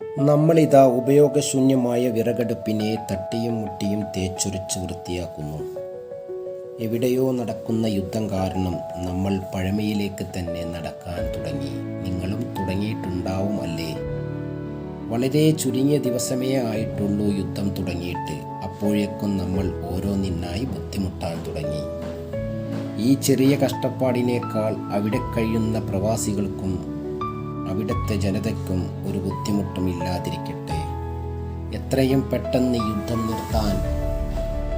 നമ്മളിതാ ഉപയോഗശൂന്യമായ വിറകടുപ്പിനെ തട്ടിയും മുട്ടിയും തേച്ചൊരച്ച് വൃത്തിയാക്കുന്നു. എവിടെയോ നടക്കുന്ന യുദ്ധം കാരണം നമ്മൾ പഴമയിലേക്ക് തന്നെ നടക്കാൻ തുടങ്ങി. നിങ്ങളും തുടങ്ങിയിട്ടുണ്ടാവും അല്ലേ? വളരെ ചുരുങ്ങിയ ദിവസമേ ആയിട്ടുള്ളൂ യുദ്ധം തുടങ്ങിയിട്ട്. അപ്പോഴേക്കും നമ്മൾ ഓരോന്നിനായി ബുദ്ധിമുട്ടാൻ തുടങ്ങി. ഈ ചെറിയ കഷ്ടപ്പാടിനേക്കാൾ അവിടെ കഴിയുന്ന പ്രവാസികൾക്കും അവിടുത്തെ ജനതയ്ക്കും ഒരു ബുദ്ധിമുട്ടും ഇല്ലാതിരിക്കട്ടെ. എത്രയും പെട്ടെന്ന് യുദ്ധം നിർത്താൻ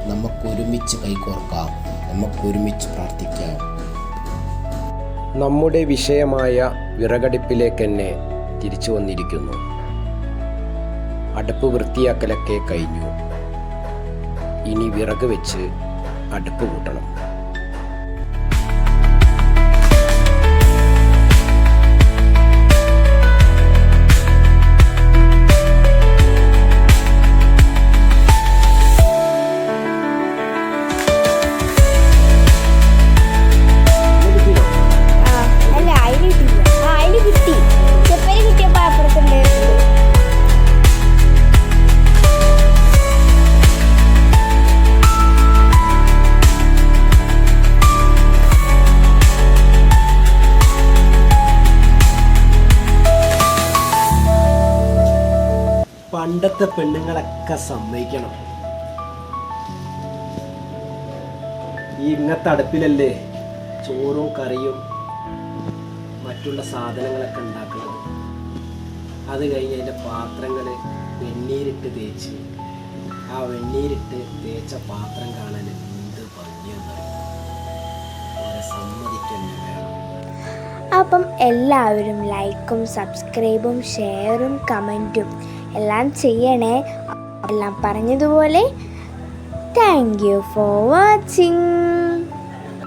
നമുക്കൊരുമിച്ച് കൈകോർക്കാം, നമുക്കൊരുമിച്ച് പ്രാർത്ഥിക്കാം. നമ്മുടെ വിഷയമായ വിറകടുപ്പിലേക്ക് തന്നെ തിരിച്ചു വന്നിരിക്കുന്നു. അടുപ്പ് വൃത്തിയാക്കലൊക്കെ കഴിഞ്ഞു. ഇനി വിറക് വെച്ച് അടുപ്പ് കൂട്ടണം. പണ്ടത്തെ പെണ്ണുങ്ങളൊക്കെ സമ്മതിക്കണം. ഈ ഇങ്ങനത്തെ അടുപ്പിലല്ലേ ചോറും കറിയും മറ്റുള്ള സാധനങ്ങളൊക്കെ ഉണ്ടാക്കുന്നത്. അത് കഴിഞ്ഞ് അതിൻ്റെ പാത്രങ്ങൾ വെണ്ണീരിട്ട് തേച്ച് ആ വെണ്ണീരിട്ട് തേച്ച പാത്രം കാണാൻ എന്ത് ഭംഗിയെന്നറിയും. സമ്മതിക്കന്നെ വേണം. അപ്പം എല്ലാവരും ലൈക്കും സബ്സ്ക്രൈബും ഷെയറും കമൻറ്റും എല്ലാം ചെയ്യണേ. എല്ലാം പറഞ്ഞതുപോലെ താങ്ക് യു ഫോർ വാച്ചിങ്.